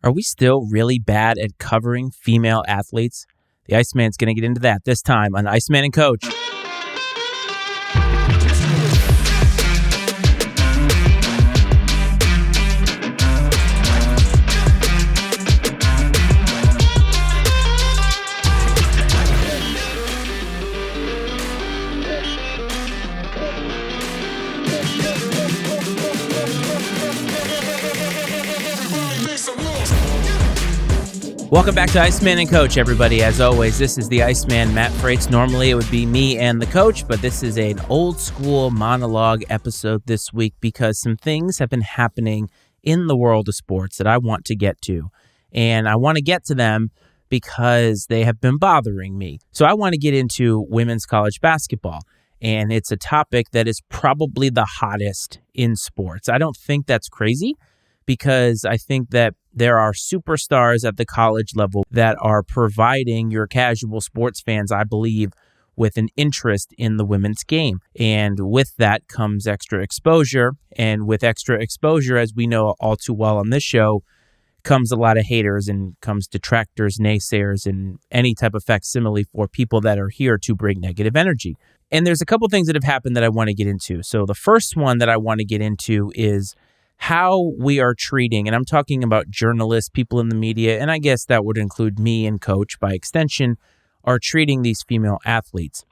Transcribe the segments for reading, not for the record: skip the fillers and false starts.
Are we still really bad at covering female athletes? The Iceman's going to get into that this time on Iceman and Coach. Welcome back to Iceman and Coach, everybody. As always, this is the Iceman, Matt Freites. Normally, it would be me and the coach, but this is an old-school monologue episode this week because some things have been happening in the world of sports that I want to get to. And I want to get to them because they have been bothering me. So I want to get into women's college basketball. And it's a topic that is probably the hottest in sports. I don't think that's crazy, because I think that there are superstars at the college level that are providing your casual sports fans, I believe, with an interest in the women's game. And with that comes extra exposure. And with extra exposure, as we know all too well on this show, comes a lot of haters and comes detractors, naysayers, and any type of facsimile for people that are here to bring negative energy. And there's a couple things that have happened that I want to get into. So the first one that I want to get into is how we are treating, and I'm talking about journalists, people in the media, and I guess that would include me and Coach by extension, are treating these female athletes.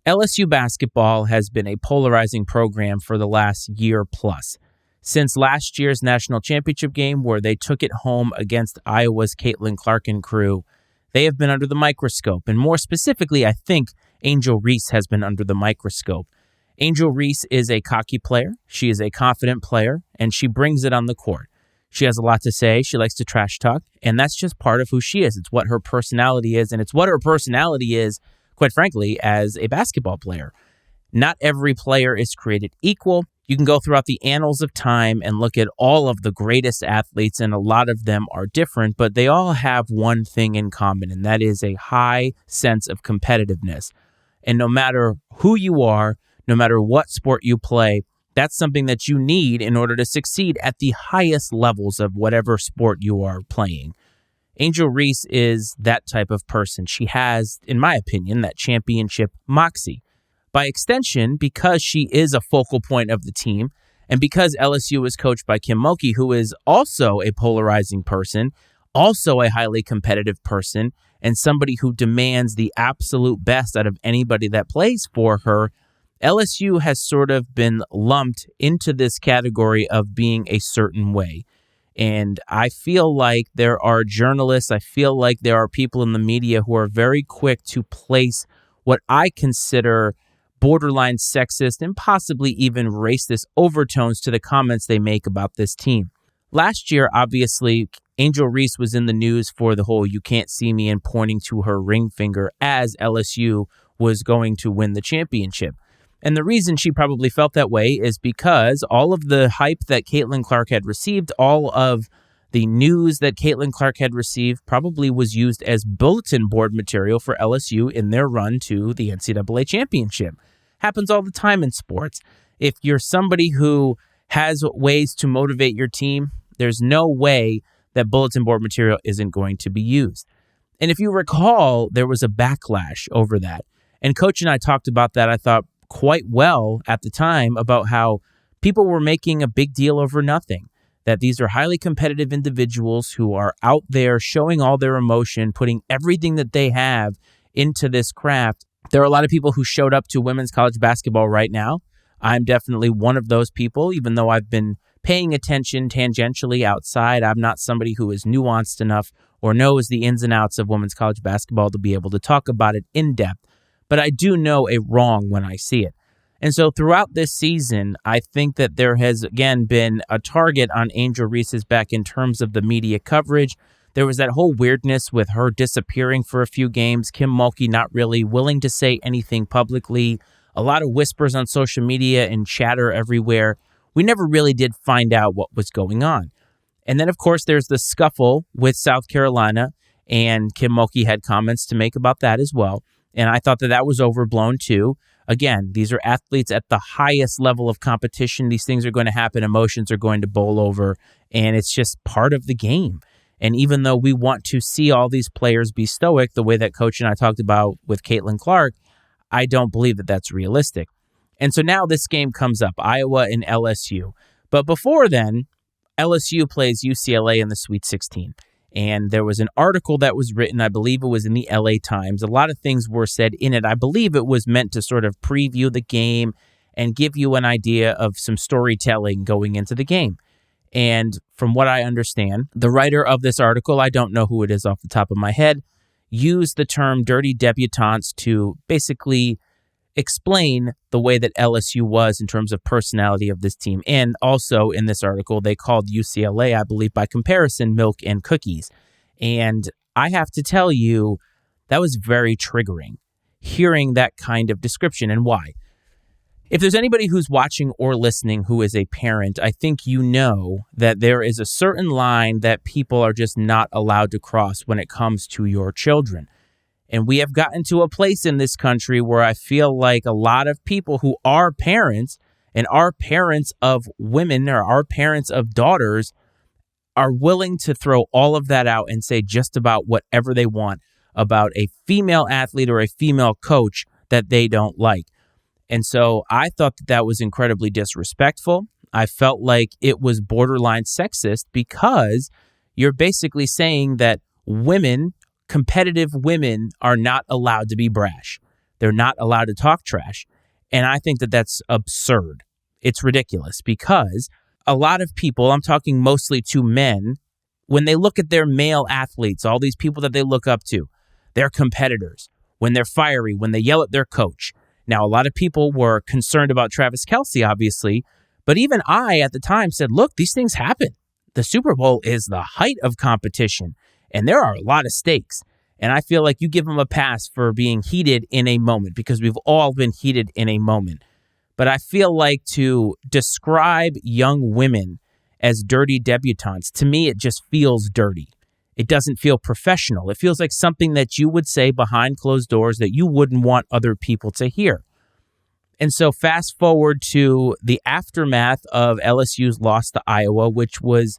LSU basketball has been a polarizing program for the last year plus. Since last year's national championship game where they took it home against Iowa's Caitlin Clark and crew, they have been under the microscope. And more specifically, I think Angel Reese has been under the microscope. Angel Reese is a cocky player. She is a confident player, and she brings it on the court. She has a lot to say. She likes to trash talk, and that's just part of who she is. It's what her personality is, and it's what her personality is, quite frankly, as a basketball player. Not every player is created equal. You can go throughout the annals of time and look at all of the greatest athletes, and a lot of them are different, but they all have one thing in common, and that is a high sense of competitiveness. And no matter who you are, no matter what sport you play, that's something that you need in order to succeed at the highest levels of whatever sport you are playing. Angel Reese is that type of person. She has, in my opinion, that championship moxie. By extension, because she is a focal point of the team, and because LSU is coached by Kim Mulkey, who is also a polarizing person, also a highly competitive person, and somebody who demands the absolute best out of anybody that plays for her, LSU has sort of been lumped into this category of being a certain way. And I feel like there are journalists, I feel like there are people in the media who are very quick to place what I consider borderline sexist and possibly even racist overtones to the comments they make about this team. Last year, obviously, Angel Reese was in the news for the whole "you can't see me" and pointing to her ring finger as LSU was going to win the championship. And the reason she probably felt that way is because all of the hype that Caitlin Clark had received, all of the news that Caitlin Clark had received probably was used as bulletin board material for LSU in their run to the NCAA championship. Happens all the time in sports. If you're somebody who has ways to motivate your team, there's no way that bulletin board material isn't going to be used. And if you recall, there was a backlash over that. And Coach and I talked about that, I thought, quite well at the time, about how people were making a big deal over nothing, that these are highly competitive individuals who are out there showing all their emotion, putting everything that they have into this craft. There are a lot of people who showed up to women's college basketball right now. I'm definitely one of those people, even though I've been paying attention tangentially outside. I'm not somebody who is nuanced enough or knows the ins and outs of women's college basketball to be able to talk about it in depth. But I do know a wrong when I see it. And so throughout this season, I think that there has, again, been a target on Angel Reese's back in terms of the media coverage. There was that whole weirdness with her disappearing for a few games, Kim Mulkey not really willing to say anything publicly, a lot of whispers on social media and chatter everywhere. We never really did find out what was going on. And then, of course, there's the scuffle with South Carolina, and Kim Mulkey had comments to make about that as well. And I thought that that was overblown too. Again, these are athletes at the highest level of competition. These things are going to happen. Emotions are going to bowl over, and it's just part of the game. And even though we want to see all these players be stoic, the way that Coach and I talked about with Caitlin Clark, I don't believe that that's realistic. And so now this game comes up, Iowa and LSU. But before then, LSU plays UCLA in the Sweet 16. And there was an article that was written, I believe it was in the LA Times. A lot of things were said in it. I believe it was meant to sort of preview the game and give you an idea of some storytelling going into the game. And from what I understand, the writer of this article, I don't know who it is off the top of my head, used the term dirty debutantes to basically explain the way that LSU was in terms of personality of this team. And also in this article, they called UCLA, I believe, by comparison, milk and cookies. And I have to tell you, that was very triggering, hearing that kind of description. And why? If there's anybody who's watching or listening who is a parent, I think you know that there is a certain line that people are just not allowed to cross when it comes to your children. And we have gotten to a place in this country where I feel like a lot of people who are parents and are parents of women or are parents of daughters are willing to throw all of that out and say just about whatever they want about a female athlete or a female coach that they don't like. And so I thought that that was incredibly disrespectful. I felt like it was borderline sexist because you're basically saying that women, competitive women, are not allowed to be brash. They're not allowed to talk trash. And I think that that's absurd. It's ridiculous because a lot of people, I'm talking mostly to men, when they look at their male athletes, all these people that they look up to, they're competitors. When they're fiery, when they yell at their coach. Now, a lot of people were concerned about Travis Kelce, obviously, but even I at the time said, look, these things happen. The Super Bowl is the height of competition, and there are a lot of stakes. And I feel like you give them a pass for being heated in a moment because we've all been heated in a moment. But I feel like to describe young women as dirty debutantes, to me, it just feels dirty. It doesn't feel professional. It feels like something that you would say behind closed doors that you wouldn't want other people to hear. And so fast forward to the aftermath of LSU's loss to Iowa, which was,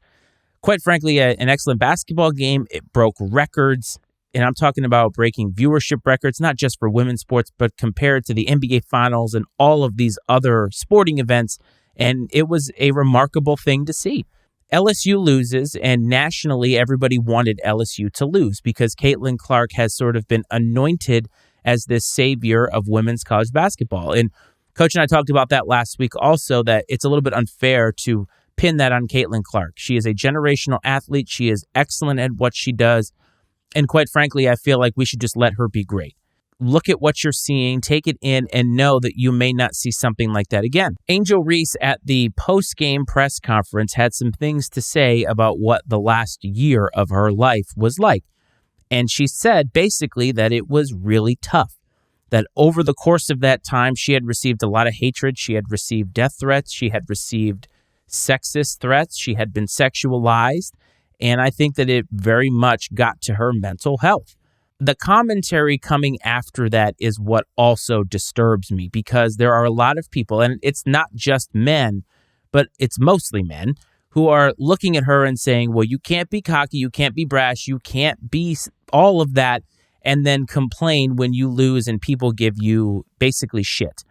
quite frankly, an excellent basketball game. It broke records, and I'm talking about breaking viewership records, not just for women's sports, but compared to the NBA Finals and all of these other sporting events. And it was a remarkable thing to see. LSU loses, and nationally, everybody wanted LSU to lose because Caitlin Clark has sort of been anointed as this savior of women's college basketball. And Coach and I talked about that last week also, that it's a little bit unfair to pin that on Caitlin Clark. She is a generational athlete. She is excellent at what she does. And quite frankly, I feel like we should just let her be great. Look at what you're seeing, take it in, and know that you may not see something like that again. Angel Reese at the post-game press conference had some things to say about what the last year of her life was like. And she said basically that it was really tough, that over the course of that time, she had received a lot of hatred. She had received death threats. She had received sexist threats. She had been sexualized. And I think that it very much got to her mental health. The commentary coming after that is what also disturbs me because there are a lot of people, and it's not just men, but it's mostly men, who are looking at her and saying, well, you can't be cocky, you can't be brash, you can't be all of that, and then complain when you lose and people give you basically shit.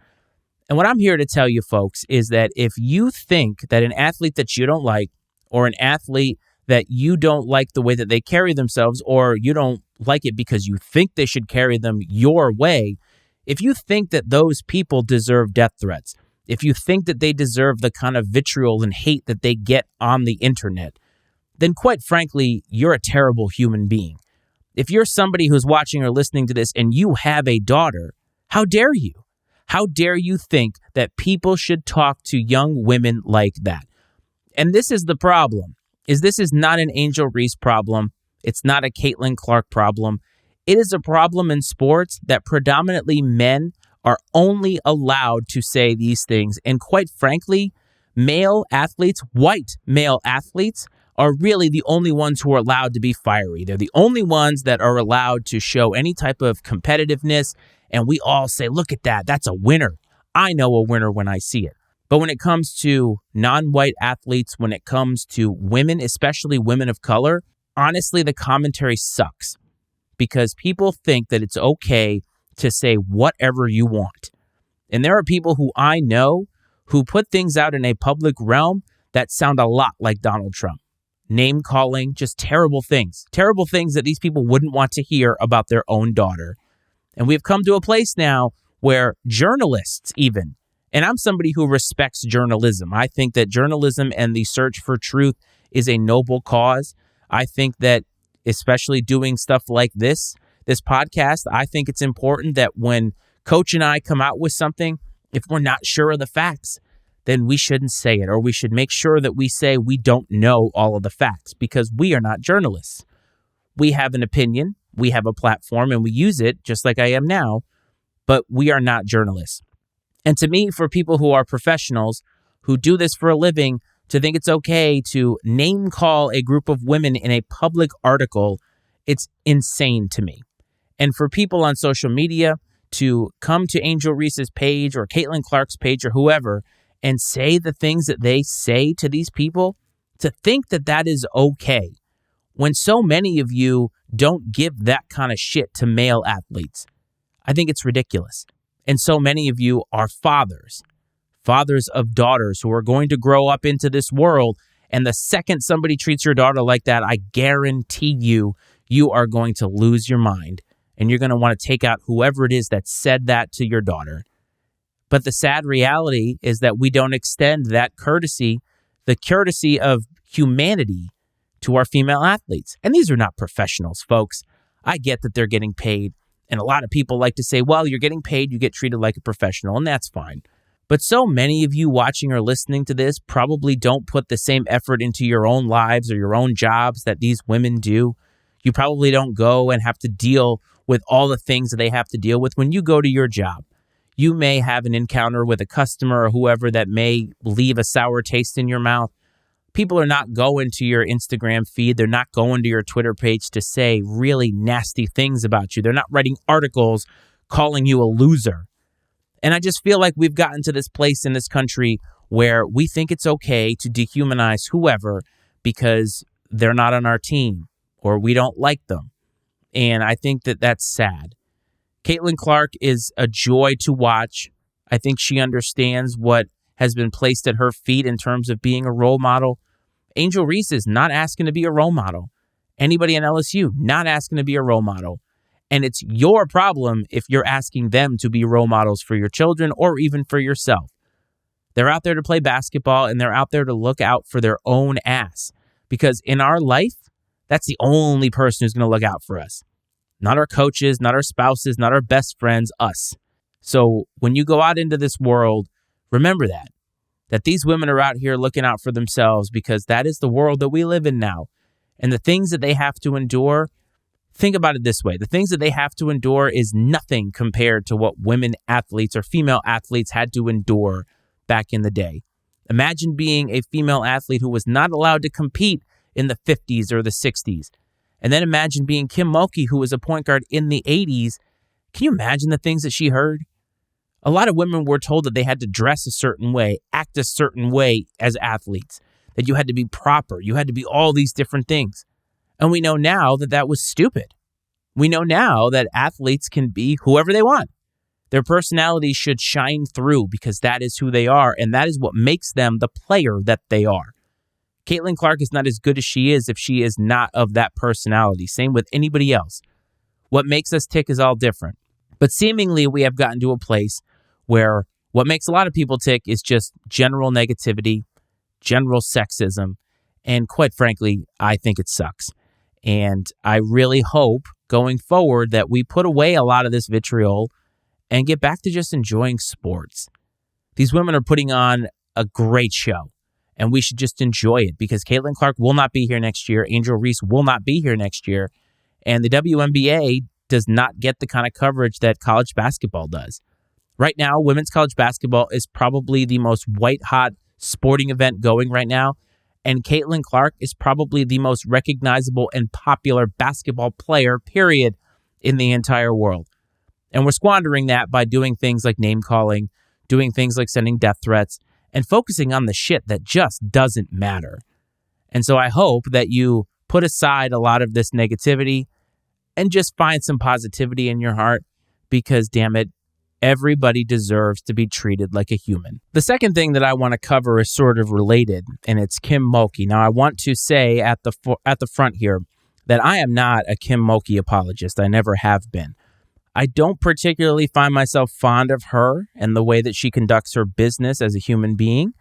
And what I'm here to tell you, folks, is that if you think that an athlete that you don't like, or an athlete that you don't like the way that they carry themselves, or you don't like it because you think they should carry them your way, if you think that those people deserve death threats, if you think that they deserve the kind of vitriol and hate that they get on the internet, then quite frankly, you're a terrible human being. If you're somebody who's watching or listening to this and you have a daughter, how dare you? How dare you think that people should talk to young women like that? And this is the problem, is this is not an Angel Reese problem. It's not a Caitlin Clark problem. It is a problem in sports that predominantly men are only allowed to say these things. And quite frankly, male athletes, white male athletes, are really the only ones who are allowed to be fiery. They're the only ones that are allowed to show any type of competitiveness. And we all say, look at that. That's a winner. I know a winner when I see it. But when it comes to non-white athletes, when it comes to women, especially women of color, honestly, the commentary sucks because people think that it's okay to say whatever you want. And there are people who I know who put things out in a public realm that sound a lot like Donald Trump. Name calling, just terrible things that these people wouldn't want to hear about their own daughter. And we've come to a place now where journalists even, and I'm somebody who respects journalism. I think that journalism and the search for truth is a noble cause. I think that especially doing stuff like this podcast, I think it's important that when Coach and I come out with something, if we're not sure of the facts, then we shouldn't say it, or we should make sure that we say we don't know all of the facts because we are not journalists. We have an opinion, we have a platform, and we use it just like I am now, but we are not journalists. And to me, for people who are professionals who do this for a living, to think it's okay to name call a group of women in a public article, it's insane to me. And for people on social media to come to Angel Reese's page or Caitlin Clark's page or whoever and say the things that they say to these people, to think that that is okay when so many of you don't give that kind of shit to male athletes. I think it's ridiculous. And so many of you are fathers of daughters who are going to grow up into this world. And the second somebody treats your daughter like that, I guarantee you, you are going to lose your mind. And you're going to want to take out whoever it is that said that to your daughter. But the sad reality is that we don't extend that courtesy, the courtesy of humanity, to our female athletes. And these are not professionals, folks. I get that they're getting paid. And a lot of people like to say, well, you're getting paid, you get treated like a professional, and that's fine. But so many of you watching or listening to this probably don't put the same effort into your own lives or your own jobs that these women do. You probably don't go and have to deal with all the things that they have to deal with when you go to your job. You may have an encounter with a customer or whoever that may leave a sour taste in your mouth. People are not going to your Instagram feed. They're not going to your Twitter page to say really nasty things about you. They're not writing articles calling you a loser. And I just feel like we've gotten to this place in this country where we think it's okay to dehumanize whoever because they're not on our team or we don't like them. And I think that that's sad. Caitlin Clark is a joy to watch. I think she understands what has been placed at her feet in terms of being a role model. Angel Reese is not asking to be a role model. Anybody in LSU not asking to be a role model. And it's your problem if you're asking them to be role models for your children or even for yourself. They're out there to play basketball and they're out there to look out for their own ass. Because in our life, that's the only person who's going to look out for us. Not our coaches, not our spouses, not our best friends, us. So when you go out into this world, remember that these women are out here looking out for themselves because that is the world that we live in now. And the things that they have to endure, think about it this way. The things that they have to endure is nothing compared to what women athletes or female athletes had to endure back in the day. Imagine being a female athlete who was not allowed to compete in the 50s or the 60s. And then imagine being Kim Mulkey, who was a point guard in the 80s. Can you imagine the things that she heard? A lot of women were told that they had to dress a certain way, act a certain way as athletes, that you had to be proper, you had to be all these different things. And we know now that that was stupid. We know now that athletes can be whoever they want. Their personality should shine through because that is who they are, and that is what makes them the player that they are. Caitlin Clark is not as good as she is if she is not of that personality. Same with anybody else. What makes us tick is all different. But seemingly we have gotten to a place where what makes a lot of people tick is just general negativity, general sexism, and quite frankly, I think it sucks. And I really hope going forward that we put away a lot of this vitriol and get back to just enjoying sports. These women are putting on a great show, and we should just enjoy it because Caitlin Clark will not be here next year. Angel Reese will not be here next year. And the WNBA does not get the kind of coverage that college basketball does. Right now, women's college basketball is probably the most white-hot sporting event going right now. And Caitlin Clark is probably the most recognizable and popular basketball player, period, in the entire world. And we're squandering that by doing things like name calling, doing things like sending death threats, and focusing on the shit that just doesn't matter. And so I hope that you put aside a lot of this negativity and just find some positivity in your heart because, damn it, everybody deserves to be treated like a human. The second thing that I want to cover is sort of related, and it's Kim Mulkey. Now, I want to say at the front here that I am not a Kim Mulkey apologist. I never have been. I don't particularly find myself fond of her and the way that she conducts her business as a human being.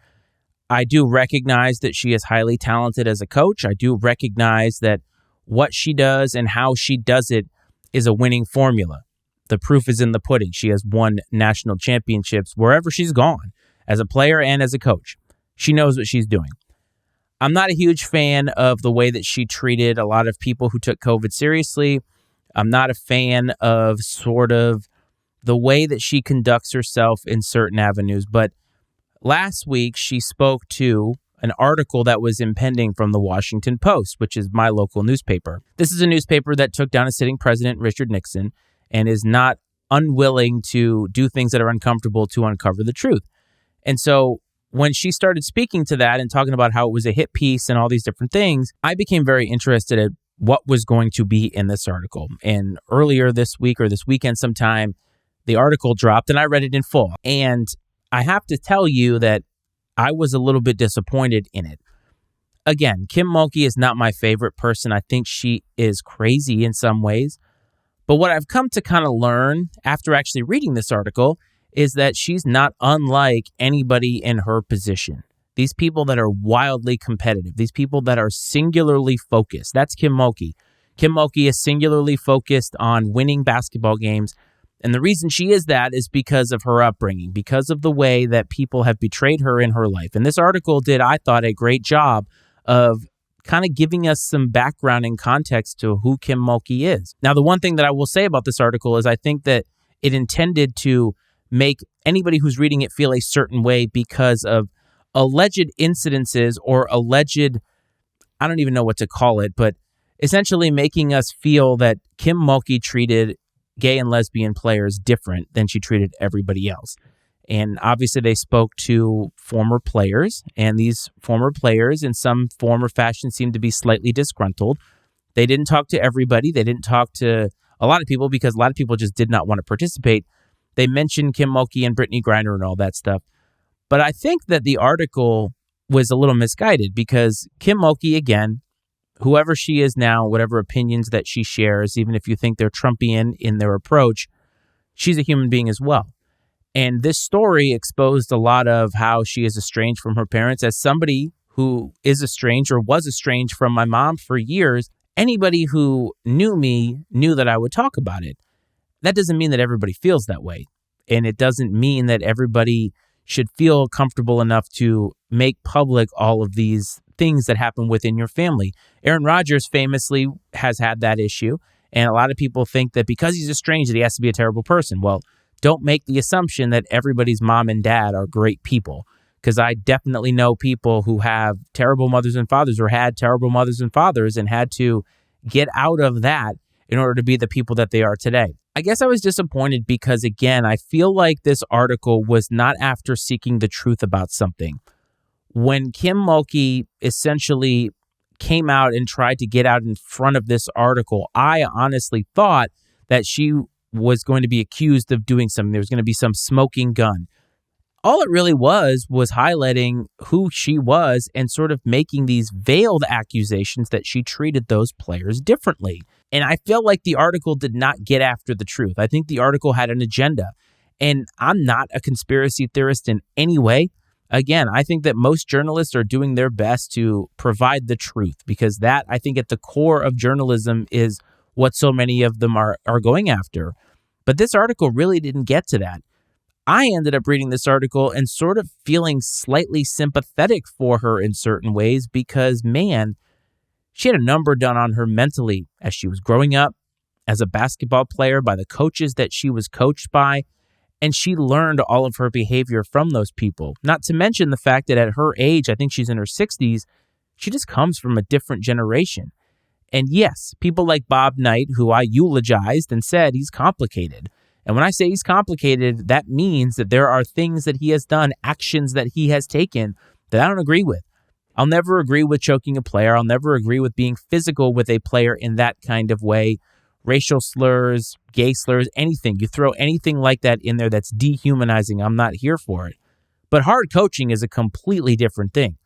I do recognize that she is highly talented as a coach. I do recognize that what she does and how she does it is a winning formula. The proof is in the pudding. She has won national championships wherever she's gone, as a player and as a coach. She knows what she's doing. I'm not a huge fan of the way that she treated a lot of people who took COVID seriously. I'm not a fan of sort of the way that she conducts herself in certain avenues. But last week, she spoke to an article that was impending from the Washington Post, which is my local newspaper. This is a newspaper that took down a sitting president, Richard Nixon, and is not unwilling to do things that are uncomfortable to uncover the truth. And so when she started speaking to that and talking about how it was a hit piece and all these different things, I became very interested in what was going to be in this article. And earlier this week or this weekend sometime, the article dropped and I read it in full. And I have to tell you that I was a little bit disappointed in it. Again, Kim Mulkey is not my favorite person. I think she is crazy in some ways. But what I've come to kind of learn after actually reading this article is that she's not unlike anybody in her position. These people that are wildly competitive, these people that are singularly focused. That's Kim Mulkey. Kim Mulkey is singularly focused on winning basketball games. And the reason she is that is because of her upbringing, because of the way that people have betrayed her in her life. And this article did, I thought, a great job of kind of giving us some background and context to who Kim Mulkey is. Now, the one thing that I will say about this article is I think that it intended to make anybody who's reading it feel a certain way because of alleged incidences or alleged, I don't even know what to call it, but essentially making us feel that Kim Mulkey treated gay and lesbian players different than she treated everybody else. And obviously they spoke to former players, and these former players in some form or fashion seemed to be slightly disgruntled. They didn't talk to everybody. They didn't talk to a lot of people because a lot of people just did not want to participate. They mentioned Kim Mulkey and Brittany Griner and all that stuff. But I think that the article was a little misguided because Kim Mulkey, again, whoever she is now, whatever opinions that she shares, even if you think they're Trumpian in their approach, she's a human being as well. And this story exposed a lot of how she is estranged from her parents. As somebody who is estranged or was estranged from my mom for years, anybody who knew me knew that I would talk about it. That doesn't mean that everybody feels that way. And it doesn't mean that everybody should feel comfortable enough to make public all of these things that happen within your family. Aaron Rodgers famously has had that issue. And a lot of people think that because he's estranged that he has to be a terrible person. Well, don't make the assumption that everybody's mom and dad are great people, because I definitely know people who have terrible mothers and fathers or had terrible mothers and fathers and had to get out of that in order to be the people that they are today. I guess I was disappointed because, again, I feel like this article was not after seeking the truth about something. When Kim Mulkey essentially came out and tried to get out in front of this article, I honestly thought that she was going to be accused of doing something. There was going to be some smoking gun. All it really was highlighting who she was and sort of making these veiled accusations that she treated those players differently. And I feel like the article did not get after the truth. I think the article had an agenda. And I'm not a conspiracy theorist in any way. Again, I think that most journalists are doing their best to provide the truth because that, I think, at the core of journalism is what so many of them are going after. But this article really didn't get to that. I ended up reading this article and sort of feeling slightly sympathetic for her in certain ways because, man, she had a number done on her mentally as she was growing up as a basketball player by the coaches that she was coached by, and she learned all of her behavior from those people. Not to mention the fact that at her age, I think she's in her 60s, she just comes from a different generation. And yes, people like Bob Knight, who I eulogized and said he's complicated. And when I say he's complicated, that means that there are things that he has done, actions that he has taken that I don't agree with. I'll never agree with choking a player. I'll never agree with being physical with a player in that kind of way. Racial slurs, gay slurs, anything. You throw anything like that in there that's dehumanizing, I'm not here for it. But hard coaching is a completely different thing.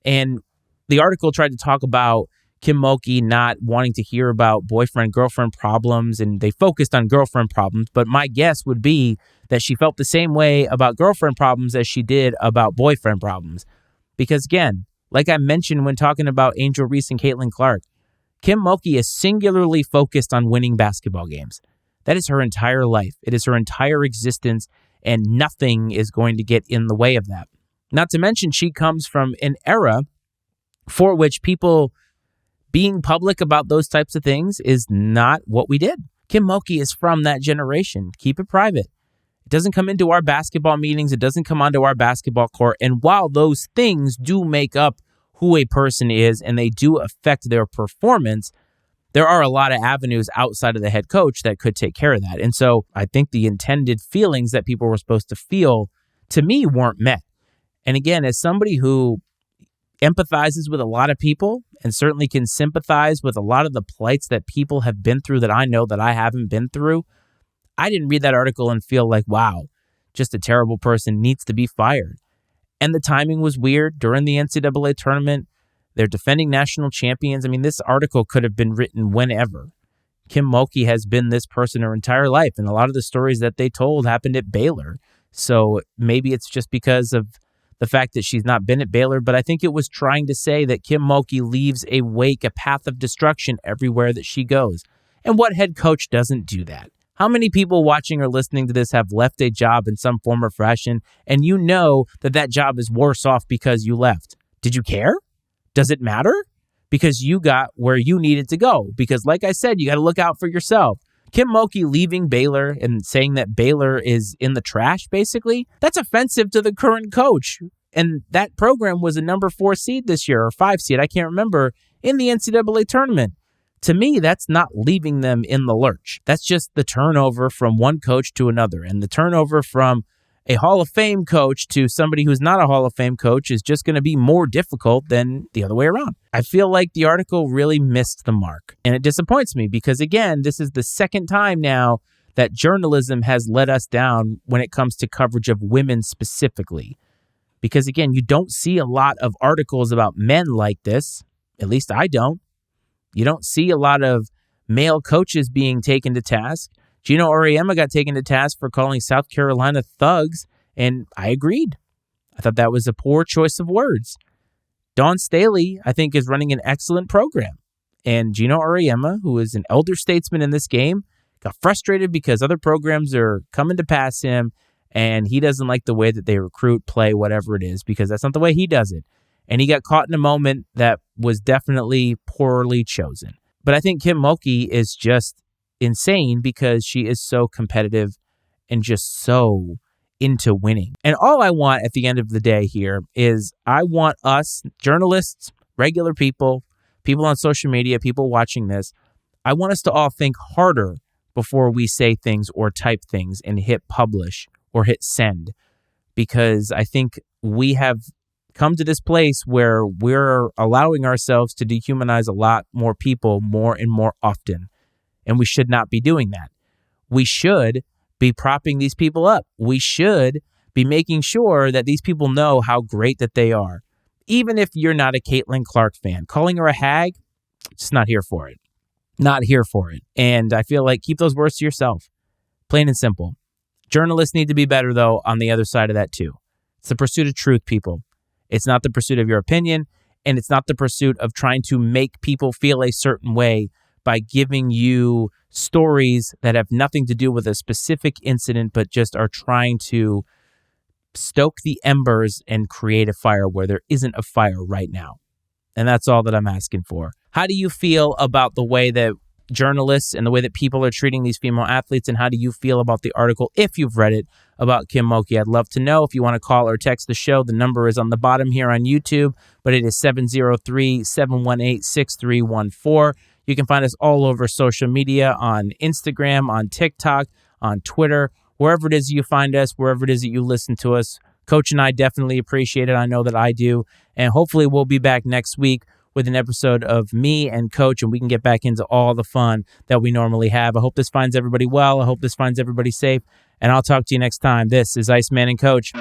And the article tried to talk about Kim Mulkey not wanting to hear about boyfriend-girlfriend problems, and they focused on girlfriend problems. But my guess would be that she felt the same way about girlfriend problems as she did about boyfriend problems. Because again, like I mentioned when talking about Angel Reese and Caitlin Clark, Kim Mulkey is singularly focused on winning basketball games. That is her entire life. It is her entire existence, and nothing is going to get in the way of that. Not to mention, she comes from an era for which people being public about those types of things is not what we did. Kim Mulkey is from that generation. Keep it private. It doesn't come into our basketball meetings. It doesn't come onto our basketball court. And while those things do make up who a person is and they do affect their performance, there are a lot of avenues outside of the head coach that could take care of that. And so I think the intended feelings that people were supposed to feel, to me, weren't met. And again, as somebody who empathizes with a lot of people and certainly can sympathize with a lot of the plights that people have been through that I know that I haven't been through, I didn't read that article and feel like, wow, just a terrible person needs to be fired. And the timing was weird during the NCAA tournament. They're defending national champions. I mean, this article could have been written whenever. Kim Mulkey has been this person her entire life, and a lot of the stories that they told happened at Baylor. So maybe it's just because of the fact that she's not been at Baylor, but I think it was trying to say that Kim Mulkey leaves a wake, a path of destruction everywhere that she goes. And what head coach doesn't do that? How many people watching or listening to this have left a job in some form or fashion, and you know that that job is worse off because you left? Did you care? Does it matter? Because you got where you needed to go. Because like I said, you got to look out for yourself. Kim Mulkey leaving Baylor and saying that Baylor is in the trash, basically, that's offensive to the current coach. And that program was a number 4 seed this year, or 5 seed, I can't remember, in the NCAA tournament. To me, that's not leaving them in the lurch. That's just the turnover from one coach to another. And the turnover from a Hall of Fame coach to somebody who's not a Hall of Fame coach is just going to be more difficult than the other way around. I feel like the article really missed the mark. And it disappoints me because, again, this is the second time now that journalism has let us down when it comes to coverage of women specifically. Because, again, you don't see a lot of articles about men like this. At least I don't. You don't see a lot of male coaches being taken to task. Gino Auriemma got taken to task for calling South Carolina thugs, and I agreed. I thought that was a poor choice of words. Dawn Staley, I think, is running an excellent program. And Gino Auriemma, who is an elder statesman in this game, got frustrated because other programs are coming to pass him, and he doesn't like the way that they recruit, play, whatever it is, because that's not the way he does it. And he got caught in a moment that was definitely poorly chosen. But I think Kim Mulkey is just insane because she is so competitive and just so into winning. And all I want at the end of the day here is I want us, journalists, regular people, people on social media, people watching this, I want us to all think harder before we say things or type things and hit publish or hit send. Because I think we have come to this place where we're allowing ourselves to dehumanize a lot more people more and more often. And we should not be doing that. We should be propping these people up. We should be making sure that these people know how great that they are. Even if you're not a Caitlin Clark fan, calling her a hag, just not here for it. Not here for it. And I feel like keep those words to yourself. Plain and simple. Journalists need to be better, though, on the other side of that, too. It's the pursuit of truth, people. It's not the pursuit of your opinion, and it's not the pursuit of trying to make people feel a certain way by giving you stories that have nothing to do with a specific incident, but just are trying to stoke the embers and create a fire where there isn't a fire right now. And that's all that I'm asking for. How do you feel about the way that journalists and the way that people are treating these female athletes, and how do you feel about the article, if you've read it, about Kim Mulkey? I'd love to know. If you want to call or text the show, the number is on the bottom here on YouTube, but it is 703-718-6314. You can find us all over social media, on Instagram, on TikTok, on Twitter, wherever it is you find us, wherever it is that you listen to us. Coach and I definitely appreciate it. I know that I do. And hopefully we'll be back next week with an episode of me and Coach, and we can get back into all the fun that we normally have. I hope this finds everybody well. I hope this finds everybody safe. And I'll talk to you next time. This is Iceman and Coach.